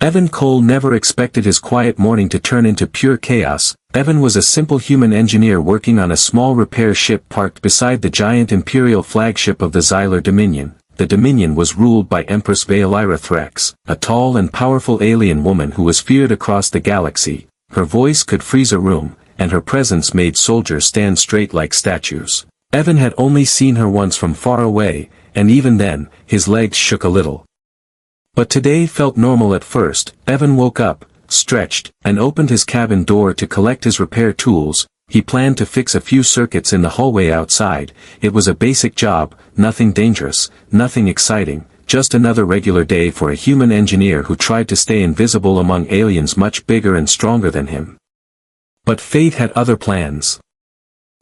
Evan Cole never expected his quiet morning to turn into pure chaos. Evan was a simple human engineer working on a small repair ship parked beside the giant Imperial flagship of the Xylar Dominion. The Dominion was ruled by Empress Veilira Thrax, a tall and powerful alien woman who was feared across the galaxy. Her voice could freeze a room, and her presence made soldiers stand straight like statues. Evan had only seen her once from far away, and even then, his legs shook a little. But today felt normal at first. Evan woke up, stretched, and opened his cabin door to collect his repair tools. He planned to fix a few circuits in the hallway outside. It was a basic job, nothing dangerous, nothing exciting, just another regular day for a human engineer who tried to stay invisible among aliens much bigger and stronger than him. But fate had other plans.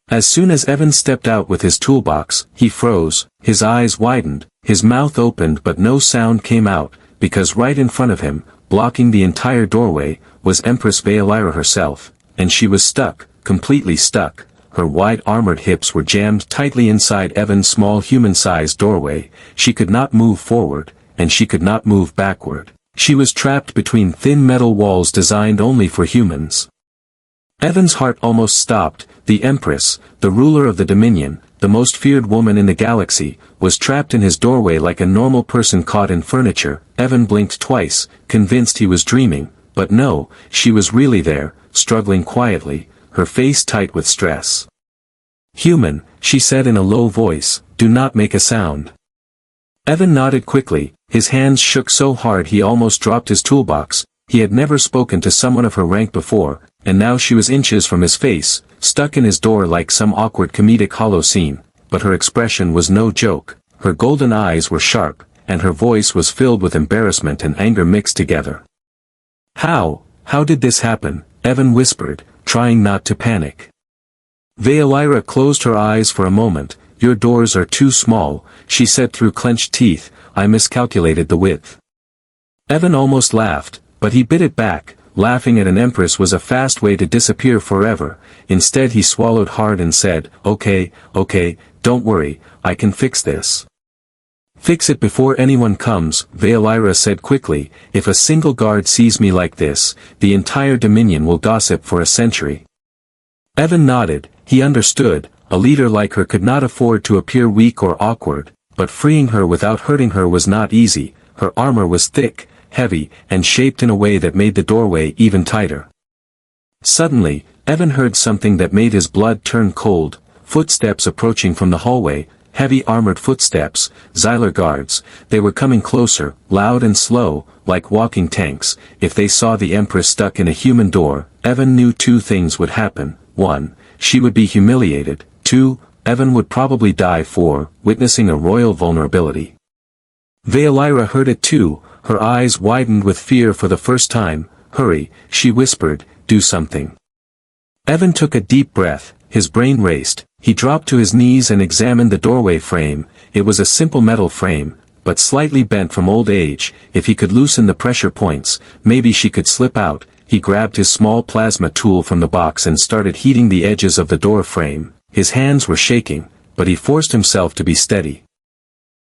As soon as Evan stepped out with his toolbox, he froze, his eyes widened, his mouth opened but no sound came out, because right in front of him, blocking the entire doorway, was Empress Veilira herself, and she was stuck, completely stuck. Her wide armored hips were jammed tightly inside Evan's small human-sized doorway. She could not move forward, and she could not move backward. She was trapped between thin metal walls designed only for humans. Evan's heart almost stopped. The Empress, the ruler of the Dominion, the most feared woman in the galaxy, was trapped in his doorway like a normal person caught in furniture. Evan blinked twice, convinced he was dreaming, but no, she was really there, struggling quietly, her face tight with stress. "Human," she said in a low voice, "do not make a sound." Evan nodded quickly, his hands shook so hard he almost dropped his toolbox. He had never spoken to someone of her rank before, and now she was inches from his face, stuck in his door like some awkward comedic hollow scene, but her expression was no joke. Her golden eyes were sharp, and her voice was filled with embarrassment and anger mixed together. How did this happen?" Evan whispered, trying not to panic. Veilira closed her eyes for a moment. "Your doors are too small," she said through clenched teeth. "I miscalculated the width." Evan almost laughed, but he bit it back. Laughing at an empress was a fast way to disappear forever. Instead he swallowed hard and said, Okay, don't worry, I can fix this." "Fix it before anyone comes," Veilira said quickly. "If a single guard sees me like this, the entire Dominion will gossip for a century." Evan nodded. He understood. A leader like her could not afford to appear weak or awkward, but freeing her without hurting her was not easy. Her armor was thick, heavy, and shaped in a way that made the doorway even tighter. Suddenly, Evan heard something that made his blood turn cold. Footsteps approaching from the hallway, heavy armored footsteps, Xylar guards. They were coming closer, loud and slow, like walking tanks. If they saw the Empress stuck in a human door, Evan knew two things would happen. 1. She would be humiliated. 2. Evan would probably die for witnessing a royal vulnerability. Veilira heard it too. Her eyes widened with fear for the first time. "Hurry," she whispered, "do something." Evan took a deep breath, his brain raced. He dropped to his knees and examined the doorway frame. It was a simple metal frame, but slightly bent from old age. If he could loosen the pressure points, maybe she could slip out. He grabbed his small plasma tool from the box and started heating the edges of the door frame. His hands were shaking, but he forced himself to be steady.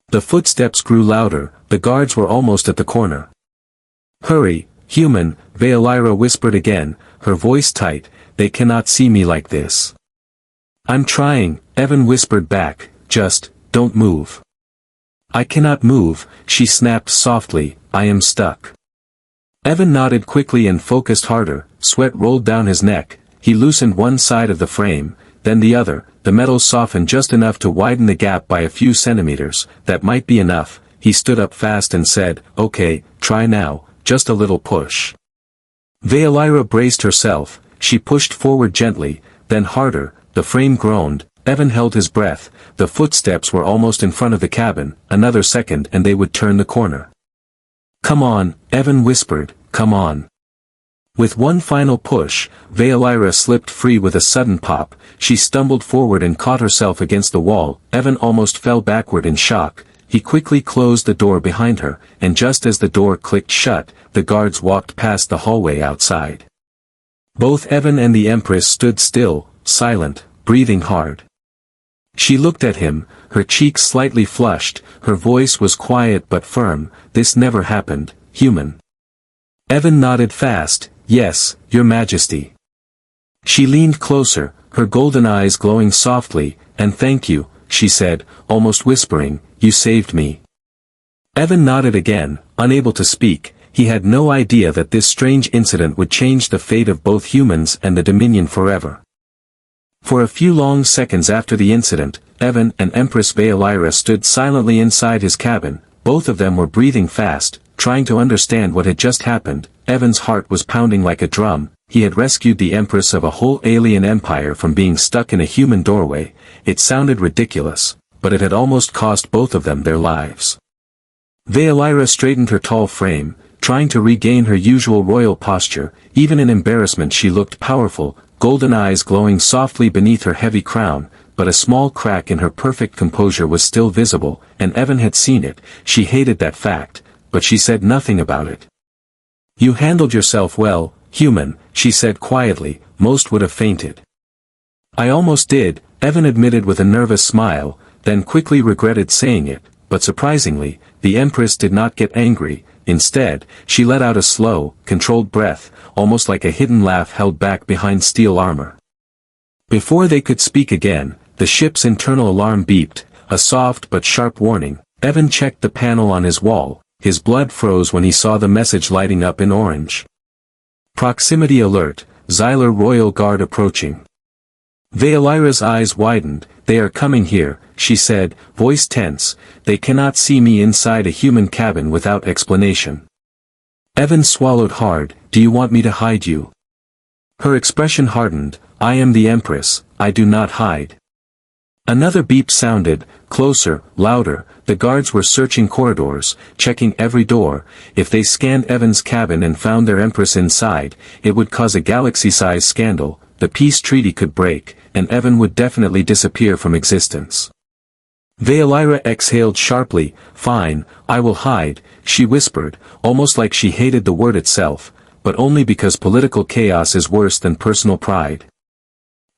The footsteps grew louder. The guards were almost at the corner. "Hurry, human," Veilira whispered again, her voice tight. "They cannot see me like this." "I'm trying," Evan whispered back, "just, don't move." "I cannot move," she snapped softly, "I am stuck." Evan nodded quickly and focused harder. Sweat rolled down his neck. He loosened one side of the frame, then the other. The metal softened just enough to widen the gap by a few centimeters. That might be enough. He stood up fast and said, "Okay, try now, just a little push." Veilira braced herself. She pushed forward gently, then harder. The frame groaned. Evan held his breath. The footsteps were almost in front of the cabin. Another second and they would turn the corner. "Come on," Evan whispered, "come on." With one final push, Veilira slipped free with a sudden pop. She stumbled forward and caught herself against the wall. Evan almost fell backward in shock. He quickly closed the door behind her, and just as the door clicked shut, the guards walked past the hallway outside. Both Evan and the Empress stood still, silent, breathing hard. She looked at him, her cheeks slightly flushed. Her voice was quiet but firm. "This never happened, human." Evan nodded fast, "Yes, Your Majesty." She leaned closer, her golden eyes glowing softly, "And thank you," she said, almost whispering, "you saved me." Evan nodded again, unable to speak. He had no idea that this strange incident would change the fate of both humans and the Dominion forever. For a few long seconds after the incident, Evan and Empress Veilira stood silently inside his cabin. Both of them were breathing fast, trying to understand what had just happened. Evan's heart was pounding like a drum. He had rescued the Empress of a whole alien empire from being stuck in a human doorway. It sounded ridiculous, but it had almost cost both of them their lives. Veilira straightened her tall frame, trying to regain her usual royal posture. Even in embarrassment she looked powerful, golden eyes glowing softly beneath her heavy crown, but a small crack in her perfect composure was still visible, and Evan had seen it. She hated that fact, but she said nothing about it. "You handled yourself well, human," she said quietly. "Most would have fainted." "I almost did," Evan admitted with a nervous smile, then quickly regretted saying it, but surprisingly, the Empress did not get angry. Instead, she let out a slow, controlled breath, almost like a hidden laugh held back behind steel armor. Before they could speak again, the ship's internal alarm beeped, a soft but sharp warning. Evan checked the panel on his wall. His blood froze when he saw the message lighting up in orange. "Proximity alert, Xylar Royal Guard approaching." Veilira's eyes widened. "They are coming here," she said, voice tense. "They cannot see me inside a human cabin without explanation." Evan swallowed hard. "Do you want me to hide you?" Her expression hardened. "I am the Empress, I do not hide." Another beep sounded, closer, louder. The guards were searching corridors, checking every door. If they scanned Evan's cabin and found their Empress inside, it would cause a galaxy-sized scandal. The peace treaty could break, and Evan would definitely disappear from existence. Veilira exhaled sharply. "Fine, I will hide," she whispered, almost like she hated the word itself, but only because political chaos is worse than personal pride.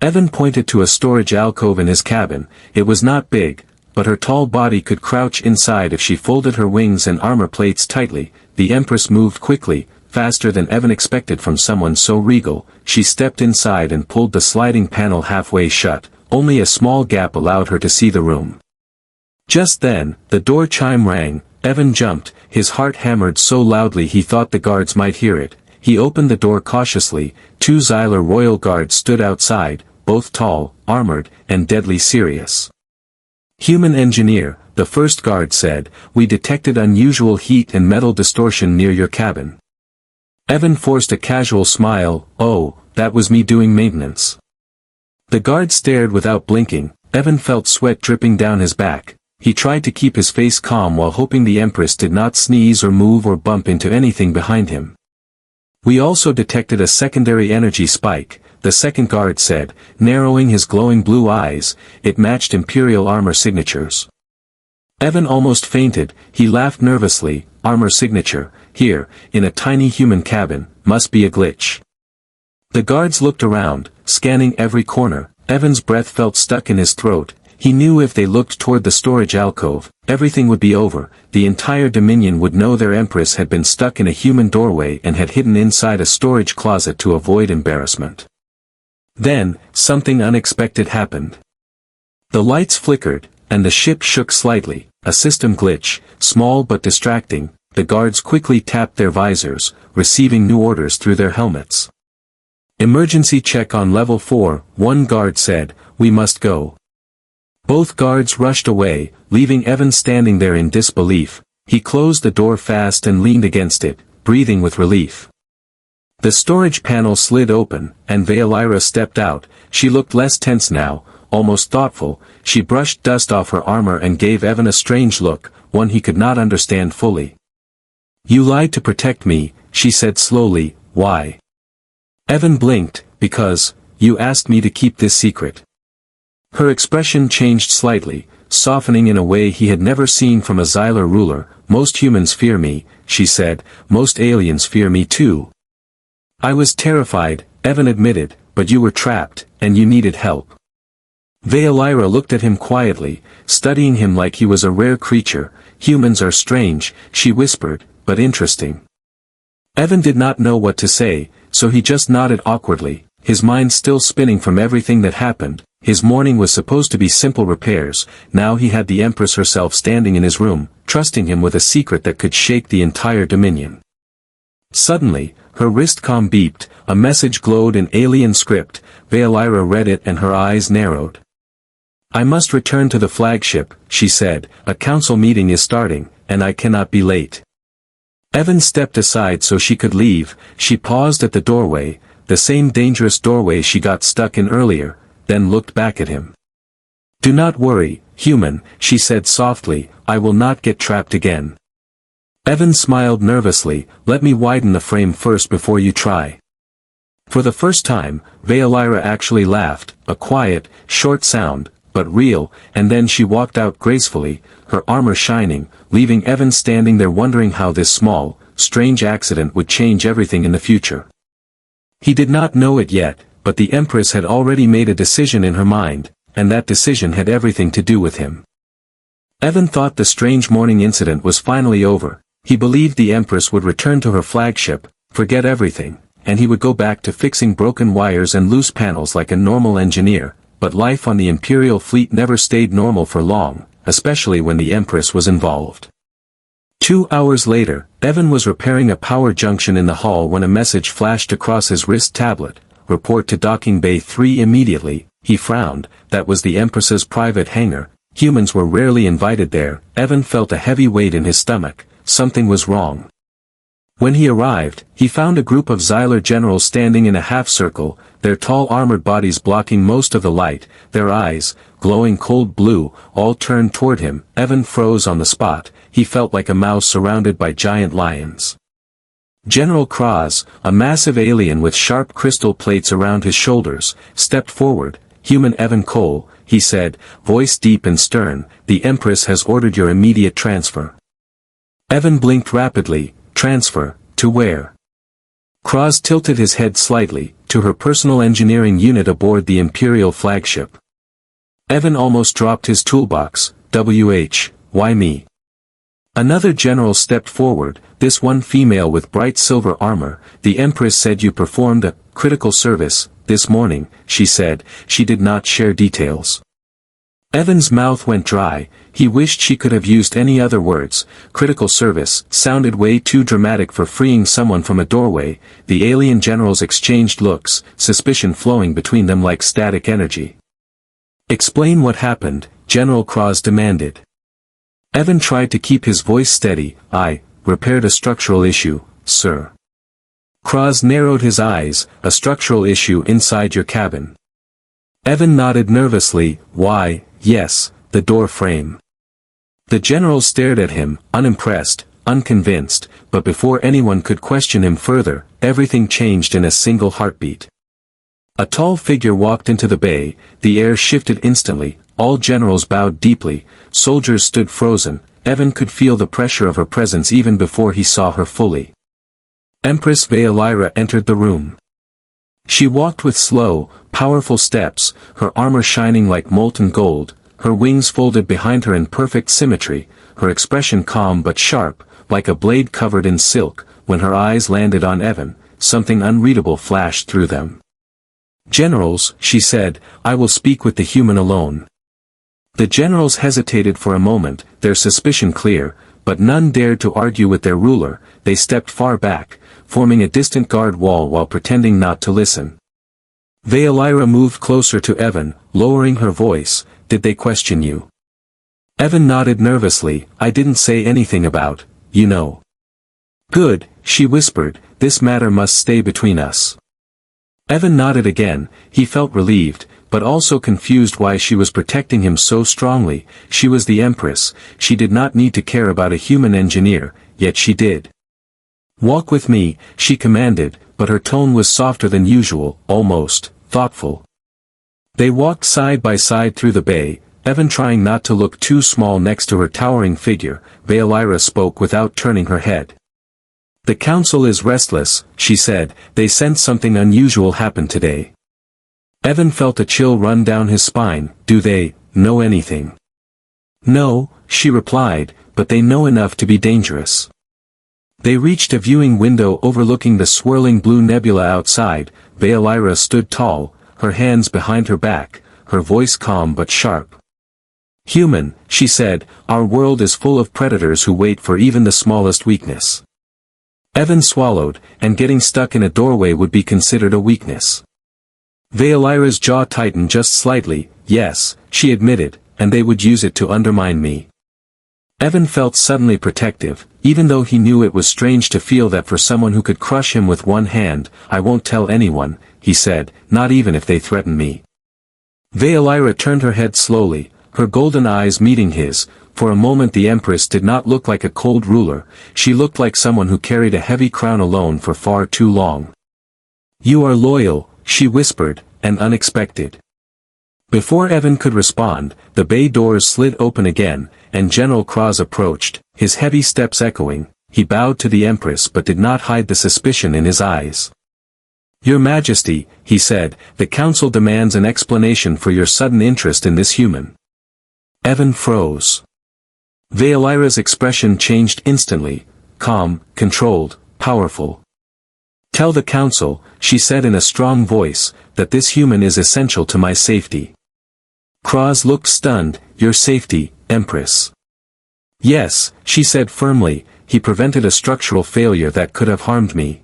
Evan pointed to a storage alcove in his cabin. It was not big, but her tall body could crouch inside if she folded her wings and armor plates tightly. The Empress moved quickly, faster than Evan expected from someone so regal. She stepped inside and pulled the sliding panel halfway shut. Only a small gap allowed her to see the room. Just then, the door chime rang. Evan jumped, his heart hammered so loudly he thought the guards might hear it. He opened the door cautiously. 2 Xylar royal guards stood outside, both tall, armored, and deadly serious. "Human engineer," the first guard said, "we detected unusual heat and metal distortion near your cabin." Evan forced a casual smile. "Oh, that was me doing maintenance." The guard stared without blinking. Evan felt sweat dripping down his back. He tried to keep his face calm while hoping the Empress did not sneeze or move or bump into anything behind him. "We also detected a secondary energy spike," the second guard said, narrowing his glowing blue eyes. "It matched Imperial armor signatures." Evan almost fainted. He laughed nervously. "Armor signature, here, in a tiny human cabin, must be a glitch." The guards looked around, scanning every corner. Evan's breath felt stuck in his throat. He knew if they looked toward the storage alcove, everything would be over. The entire Dominion would know their Empress had been stuck in a human doorway and had hidden inside a storage closet to avoid embarrassment. Then, something unexpected happened. The lights flickered, and the ship shook slightly. A system glitch, small but distracting. The guards quickly tapped their visors, receiving new orders through their helmets. "Emergency check on level 4, one guard said. "We must go." Both guards rushed away, leaving Evan standing there in disbelief. He closed the door fast and leaned against it, breathing with relief. The storage panel slid open, and Veilira stepped out. She looked less tense now, almost thoughtful. She brushed dust off her armor and gave Evan a strange look, one he could not understand fully. "You lied to protect me," she said slowly. "Why?" Evan blinked. "Because, you asked me to keep this secret." Her expression changed slightly, softening in a way he had never seen from a Xylar ruler. "Most humans fear me," she said. "Most aliens fear me too." "I was terrified," Evan admitted, "but you were trapped, and you needed help." Veilira looked at him quietly, studying him like he was a rare creature. "Humans are strange," she whispered, "but interesting." Evan did not know what to say, so he just nodded awkwardly, his mind still spinning from everything that happened. His morning was supposed to be simple repairs, now he had the Empress herself standing in his room, trusting him with a secret that could shake the entire Dominion. Suddenly, her wristcom beeped, a message glowed in alien script. Valeira read it and her eyes narrowed. "I must return to the flagship," she said, "a council meeting is starting, and I cannot be late." Evan stepped aside so she could leave. She paused at the doorway, the same dangerous doorway she got stuck in earlier, then looked back at him. "Do not worry, human," she said softly, "I will not get trapped again." Evan smiled nervously. "Let me widen the frame first before you try." For the first time, Valeira actually laughed, a quiet, short sound, but real, and then she walked out gracefully, her armor shining, leaving Evan standing there wondering how this small, strange accident would change everything in the future. He did not know it yet, but the Empress had already made a decision in her mind, and that decision had everything to do with him. Evan thought the strange morning incident was finally over. He believed the Empress would return to her flagship, forget everything, and he would go back to fixing broken wires and loose panels like a normal engineer, but life on the Imperial fleet never stayed normal for long, especially when the Empress was involved. 2 hours later, Evan was repairing a power junction in the hall when a message flashed across his wrist tablet. "Report to Docking Bay 3 immediately." He frowned. That was the Empress's private hangar. Humans were rarely invited there. Evan felt a heavy weight in his stomach. Something was wrong. When he arrived, he found a group of Xylar generals standing in a half-circle, their tall armored bodies blocking most of the light, their eyes, glowing cold blue, all turned toward him. Evan froze on the spot. He felt like a mouse surrounded by giant lions. General Kraz, a massive alien with sharp crystal plates around his shoulders, stepped forward. "Human Evan Cole," he said, voice deep and stern, "the Empress has ordered your immediate transfer." Evan blinked rapidly. "Transfer, to where?" Kraz tilted his head slightly, "To her personal engineering unit aboard the Imperial flagship." Evan almost dropped his toolbox. Why me?" Another general stepped forward, this one female with bright silver armor. "The Empress said you performed a critical service this morning," she said. She did not share details. Evan's mouth went dry. He wished she could have used any other words. Critical service sounded way too dramatic for freeing someone from a doorway. The alien generals exchanged looks, suspicion flowing between them like static energy. "Explain what happened," General Kraz demanded. Evan tried to keep his voice steady. "I repaired a structural issue, sir." Kraz narrowed his eyes. "A structural issue inside your cabin?" Evan nodded nervously. "Why, yes, the door frame." The general stared at him, unimpressed, unconvinced, but before anyone could question him further, everything changed in a single heartbeat. A tall figure walked into the bay, the air shifted instantly, all generals bowed deeply, soldiers stood frozen. Evan could feel the pressure of her presence even before he saw her fully. Empress Valeira entered the room. She walked with slow, powerful steps, her armor shining like molten gold, her wings folded behind her in perfect symmetry, her expression calm but sharp, like a blade covered in silk. When her eyes landed on Evan, something unreadable flashed through them. "Generals," she said, "I will speak with the human alone." The generals hesitated for a moment, their suspicion clear, but none dared to argue with their ruler. They stepped far back, forming a distant guard wall while pretending not to listen. Valeira moved closer to Evan, lowering her voice. "Did they question you?" Evan nodded nervously. "I didn't say anything about, you know." "Good," she whispered, "this matter must stay between us." Evan nodded again. He felt relieved, but also confused why she was protecting him so strongly. She was the Empress, she did not need to care about a human engineer, yet she did. "Walk with me," she commanded, but her tone was softer than usual, almost thoughtful. They walked side by side through the bay, Evan trying not to look too small next to her towering figure. Valeira spoke without turning her head. "The council is restless," she said. "They sense something unusual happened today." Evan felt a chill run down his spine. "Do they know anything?" "No," she replied, "but they know enough to be dangerous." They reached a viewing window overlooking the swirling blue nebula outside. Veilira stood tall, her hands behind her back, her voice calm but sharp. "Human," she said, "our world is full of predators who wait for even the smallest weakness." Evan swallowed, and getting stuck in a doorway would be considered a weakness. Veilira's jaw tightened just slightly. "Yes," she admitted, "and they would use it to undermine me." Evan felt suddenly protective, even though he knew it was strange to feel that for someone who could crush him with one hand. "I won't tell anyone," he said, "not even if they threaten me." Veilira turned her head slowly, her golden eyes meeting his. For a moment the Empress did not look like a cold ruler, she looked like someone who carried a heavy crown alone for far too long. "You are loyal," she whispered, "and unexpected." Before Evan could respond, the bay doors slid open again, and General Kraz approached, his heavy steps echoing. He bowed to the Empress but did not hide the suspicion in his eyes. "Your Majesty," he said, "the Council demands an explanation for your sudden interest in this human." Evan froze. Veilira's expression changed instantly, calm, controlled, powerful. "Tell the Council," she said in a strong voice, "that this human is essential to my safety." Kraz looked stunned. "Your safety, Empress?" "Yes," she said firmly, "he prevented a structural failure that could have harmed me."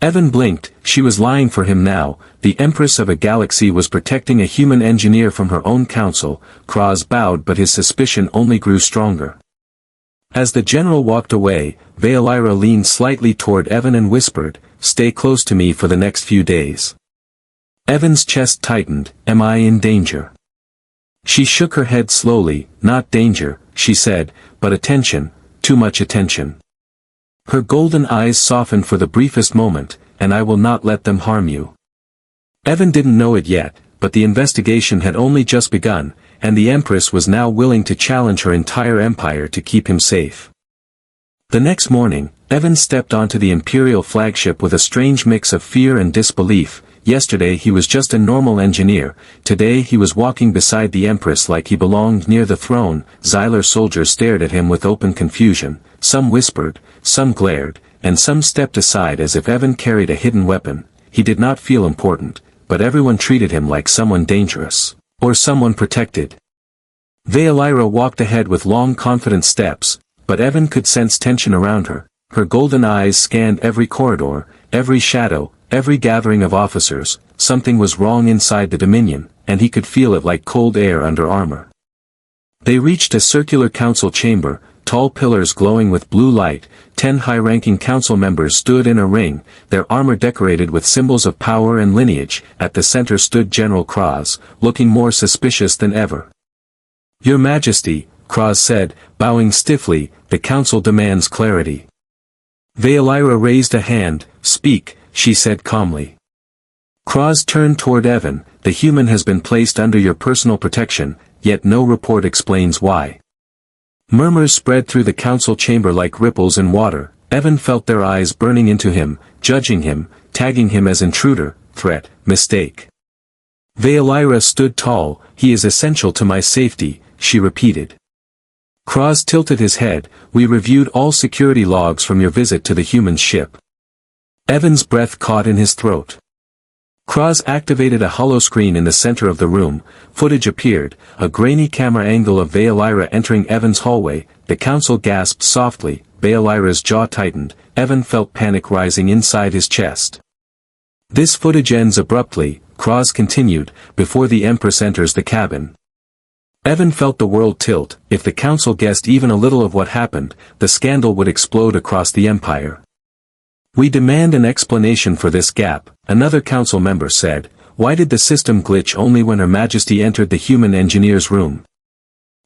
Evan blinked. She was lying for him now. The Empress of a galaxy was protecting a human engineer from her own council. Kraz bowed but his suspicion only grew stronger. As the general walked away, Veilira leaned slightly toward Evan and whispered, "Stay close to me for the next few days." Evan's chest tightened. "Am I in danger?" She shook her head slowly. "Not danger," she said, "but attention, too much attention." Her golden eyes softened for the briefest moment. "And I will not let them harm you." Evan didn't know it yet, but the investigation had only just begun, and the Empress was now willing to challenge her entire empire to keep him safe. The next morning, Evan stepped onto the Imperial flagship with a strange mix of fear and disbelief. Yesterday he was just a normal engineer, today he was walking beside the Empress like he belonged near the throne. Xylar soldiers stared at him with open confusion, some whispered, some glared, and some stepped aside as if Evan carried a hidden weapon. He did not feel important, but everyone treated him like someone dangerous, or someone protected. Veilira walked ahead with long confident steps, but Evan could sense tension around her. Her golden eyes scanned every corridor, every shadow, every gathering of officers. Something was wrong inside the Dominion, and he could feel it like cold air under armor. They reached a circular council chamber, tall pillars glowing with blue light. 10 high-ranking council members stood in a ring, their armor decorated with symbols of power and lineage. At the center stood General Kraz, looking more suspicious than ever. "Your Majesty," Kraz said, bowing stiffly, "the council demands clarity." Veilira raised a hand. "Speak," she said calmly. Kraz turned toward Evan. "The human has been placed under your personal protection, yet no report explains why." Murmurs spread through the council chamber like ripples in water. Evan felt their eyes burning into him, judging him, tagging him as intruder, threat, mistake. Veilira stood tall. "He is essential to my safety," she repeated. Kraz tilted his head. "We reviewed all security logs from your visit to the human ship." Evan's breath caught in his throat. Kraz activated a holoscreen in the center of the room. Footage appeared, a grainy camera angle of Veilira entering Evan's hallway. The council gasped softly. Veilira's jaw tightened. Evan felt panic rising inside his chest. "This footage ends abruptly," Kraz continued, "before the Empress enters the cabin." Evan felt the world tilt. If the council guessed even a little of what happened, the scandal would explode across the empire. "We demand an explanation for this gap," another council member said. "Why did the system glitch only when Her Majesty entered the human engineer's room?"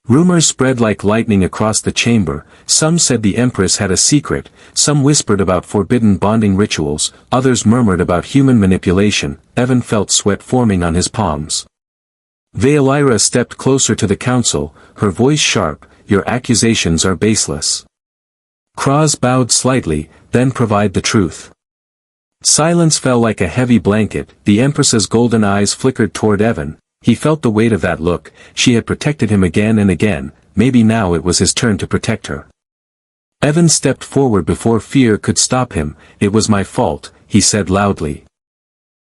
Rumors spread like lightning across the chamber. Some said the Empress had a secret, some whispered about forbidden bonding rituals, others murmured about human manipulation. Evan felt sweat forming on his palms. Veilira stepped closer to the council, her voice sharp. "Your accusations are baseless." Kraz bowed slightly. "Then provide the truth." Silence fell like a heavy blanket. The Empress's golden eyes flickered toward Evan. He felt the weight of that look. She had protected him again and again. Maybe now it was his turn to protect her. Evan stepped forward before fear could stop him. "It was my fault," he said loudly.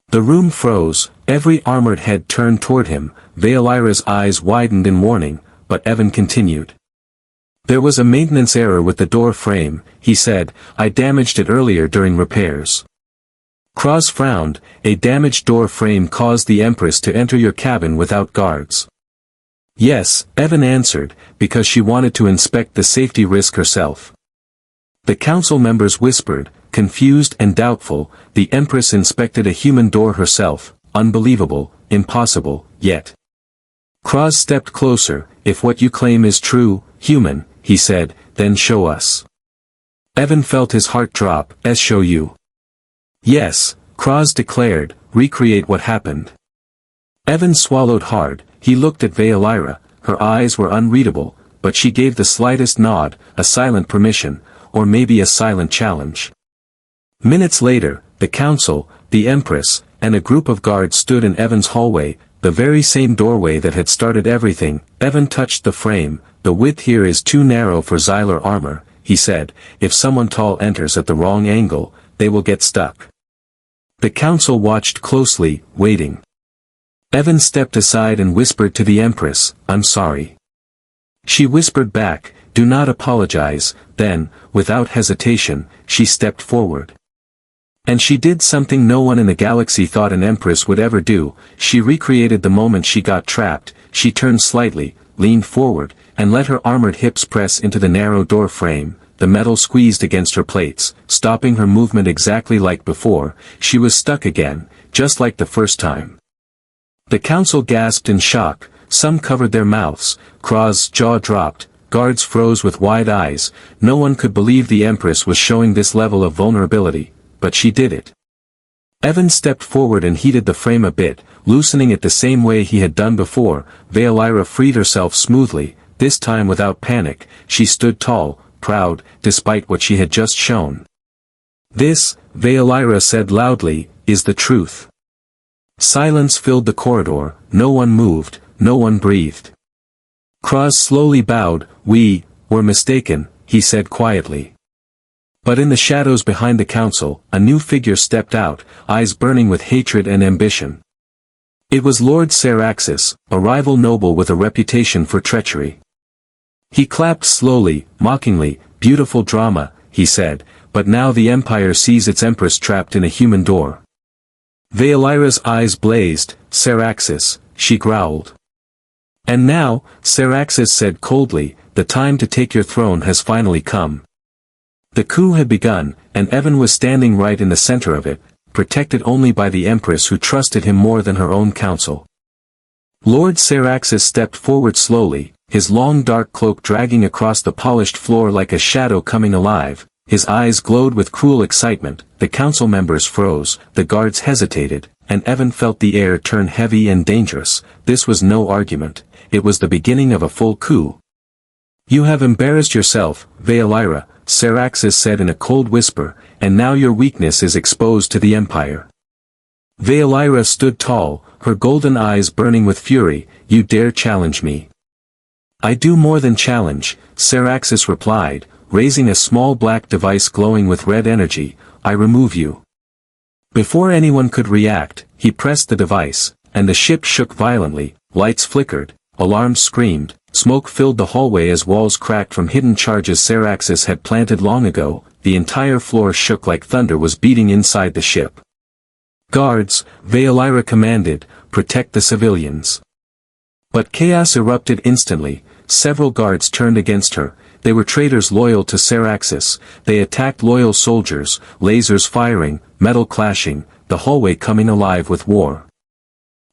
The room froze, every armored head turned toward him, Veilira's eyes widened in warning, but Evan continued. "There was a maintenance error with the door frame," he said. "I damaged it earlier during repairs." Kraz frowned. "A damaged door frame caused the Empress to enter your cabin without guards." "Yes," Evan answered, "because she wanted to inspect the safety risk herself." The council members whispered, confused and doubtful. The Empress inspected a human door herself. Unbelievable, impossible, yet. Kraz stepped closer. "If what you claim is true, human," he said, "then show us." Evan felt his heart drop. "Show you." "Yes," Kraz declared, "recreate what happened." Evan swallowed hard. He looked at Veilira. Her eyes were unreadable, but she gave the slightest nod, a silent permission, or maybe a silent challenge. Minutes later, the council, the Empress, and a group of guards stood in Evan's hallway, the very same doorway that had started everything. Evan touched the frame. "The width here is too narrow for Xylar armor," he said. "If someone tall enters at the wrong angle, they will get stuck." The council watched closely, waiting. Evan stepped aside and whispered to the Empress, "I'm sorry." She whispered back, "Do not apologize." Then, without hesitation, she stepped forward. And she did something no one in the galaxy thought an Empress would ever do. She recreated the moment she got trapped. She turned slightly, leaned forward, and let her armored hips press into the narrow door frame. The metal squeezed against her plates, stopping her movement exactly like before. She was stuck again, just like the first time. The council gasped in shock. Some covered their mouths. Kraz's jaw dropped. Guards froze with wide eyes. No one could believe the Empress was showing this level of vulnerability, but she did it. Evan stepped forward and heated the frame a bit, loosening it the same way he had done before. Veilira freed herself smoothly, this time without panic. She stood tall, proud, despite what she had just shown. "This," Veilira said loudly, "is the truth." Silence filled the corridor. No one moved, no one breathed. Kraz slowly bowed. "We were mistaken," he said quietly. But in the shadows behind the council, a new figure stepped out, eyes burning with hatred and ambition. It was Lord Saraxis, a rival noble with a reputation for treachery. He clapped slowly, mockingly. "Beautiful drama," he said, "but now the Empire sees its Empress trapped in a human door." Veilira's eyes blazed. "Saraxis," she growled. "And now," Saraxis said coldly, "the time to take your throne has finally come." The coup had begun, and Evan was standing right in the center of it, protected only by the Empress who trusted him more than her own council. Lord Saraxis stepped forward slowly, his long dark cloak dragging across the polished floor like a shadow coming alive. His eyes glowed with cruel excitement. The council members froze, the guards hesitated, and Evan felt the air turn heavy and dangerous. This was no argument. It was the beginning of a full coup. "You have embarrassed yourself, Veilira," Saraxis said in a cold whisper, "and now your weakness is exposed to the Empire." Veilira stood tall, her golden eyes burning with fury. "You dare challenge me?" "I do more than challenge," Saraxis replied, raising a small black device glowing with red energy. "I remove you." Before anyone could react, he pressed the device, and the ship shook violently, lights flickered, alarms screamed, smoke filled the hallway as walls cracked from hidden charges Saraxis had planted long ago. The entire floor shook like thunder was beating inside the ship. "Guards," Veilira commanded, "protect the civilians." But chaos erupted instantly. Several guards turned against her. They were traitors loyal to Saraxis. They attacked loyal soldiers, lasers firing, metal clashing, the hallway coming alive with war.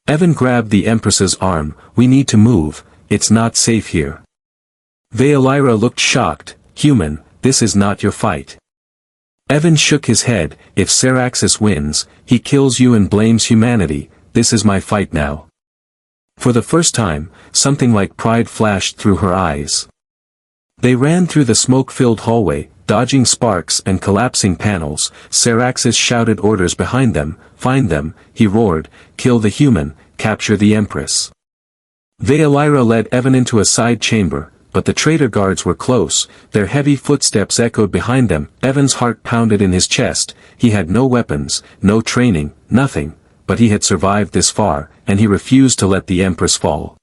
Evan grabbed the Empress's arm. "We need to move, it's not safe here." Veilira looked shocked. "Human, this is not your fight." Evan shook his head. "If Saraxis wins, he kills you and blames humanity. This is my fight now." For the first time, something like pride flashed through her eyes. They ran through the smoke-filled hallway, dodging sparks and collapsing panels. Saraxis shouted orders behind them. "Find them," he roared. "Kill the human, capture the Empress." Veilira led Evan into a side chamber. but the traitor guards were close, their heavy footsteps echoed behind them. Evan's heart pounded in his chest. He had no weapons, no training, nothing, but he had survived this far, and he refused to let the Empress fall.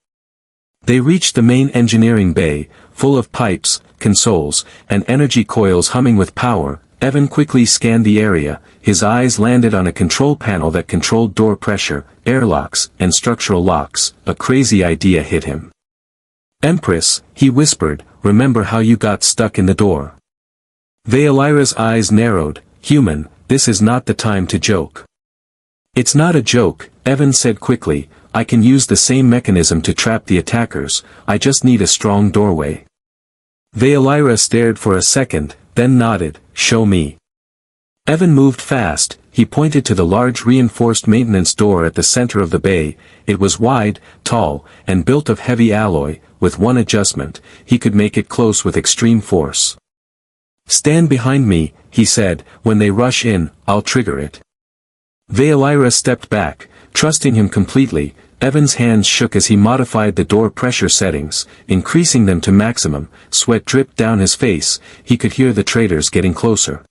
They reached the main engineering bay, full of pipes, consoles, and energy coils humming with power. Evan quickly scanned the area. His eyes landed on a control panel that controlled door pressure, airlocks, and structural locks. A crazy idea hit him. "Empress," he whispered, "remember how you got stuck in the door?" Veolira's eyes narrowed. "Human, this is not the time to joke." "It's not a joke," Evan said quickly. "I can use the same mechanism to trap the attackers. I just need a strong doorway." Veolira stared for a second, then nodded. "Show me." Evan moved fast. He pointed to the large reinforced maintenance door at the center of the bay. It was wide, tall, and built of heavy alloy. With one adjustment, he could make it close with extreme force. "Stand behind me," he said. "When they rush in, I'll trigger it." Veolira stepped back, trusting him completely. Evan's hands shook as he modified the door pressure settings, increasing them to maximum. Sweat dripped down his face. He could hear the traitors getting closer.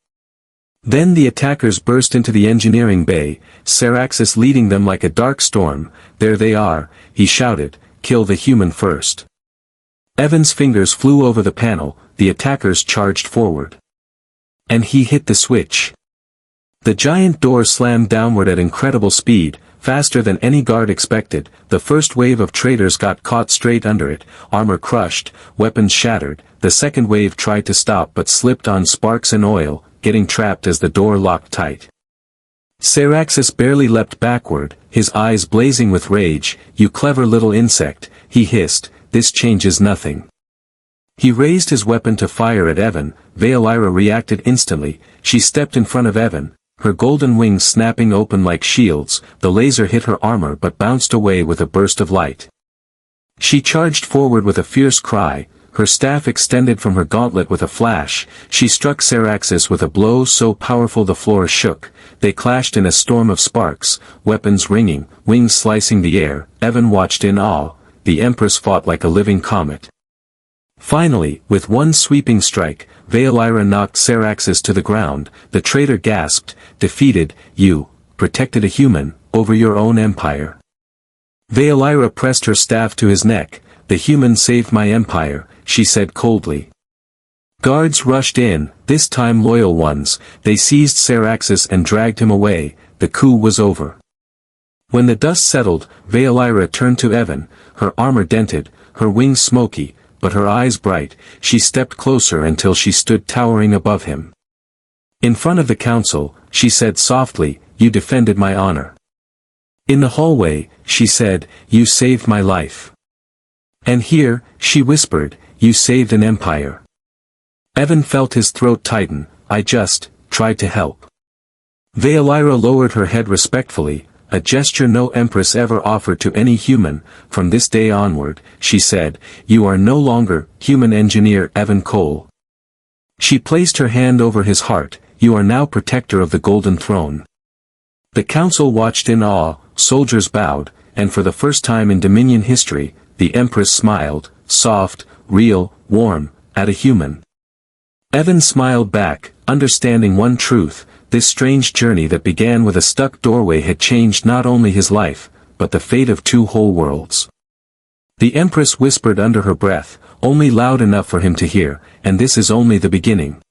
Then the attackers burst into the engineering bay, Seraxis leading them like a dark storm. "There they are," he shouted. "Kill the human first." Evan's fingers flew over the panel. The attackers charged forward. And he hit the switch. The giant door slammed downward at incredible speed, faster than any guard expected. The first wave of traitors got caught straight under it, armor crushed, weapons shattered. The second wave tried to stop but slipped on sparks and oil, getting trapped as the door locked tight. Seraxis barely leapt backward, his eyes blazing with rage. "You clever little insect," he hissed, "this changes nothing." He raised his weapon to fire at Evan. Veolira reacted instantly. She stepped in front of Evan, her golden wings snapping open like shields. The laser hit her armor but bounced away with a burst of light. She charged forward with a fierce cry. Her staff extended from her gauntlet with a flash. She struck Seraxis with a blow so powerful the floor shook. They clashed in a storm of sparks, weapons ringing, wings slicing the air. Evan watched in awe. The Empress fought like a living comet. Finally, with one sweeping strike, Veolira knocked Seraxis to the ground. The traitor gasped, "Defeated, you protected a human, over your own empire." Veolira pressed her staff to his neck. "The human saved my empire," she said coldly. Guards rushed in, this time loyal ones. They seized Seraxis and dragged him away. The coup was over. When the dust settled, Veolira turned to Evan, her armor dented, her wings smoky, but her eyes bright. She stepped closer until she stood towering above him. In front of the council, she said softly, "You defended my honor." In the hallway, she said, "You saved my life." And here, she whispered, "You saved an empire." Evan felt his throat tighten. "I just tried to help." Veolira lowered her head respectfully, a gesture no Empress ever offered to any human. "From this day onward," she said, "you are no longer human engineer Evan Cole." She placed her hand over his heart. "You are now protector of the Golden Throne." The council watched in awe, soldiers bowed, and for the first time in Dominion history, the Empress smiled, soft, real, warm, at a human. Evan smiled back, understanding one truth. This strange journey that began with a stuck doorway had changed not only his life, but the fate of two whole worlds. The Empress whispered under her breath, only loud enough for him to hear, "And this is only the beginning."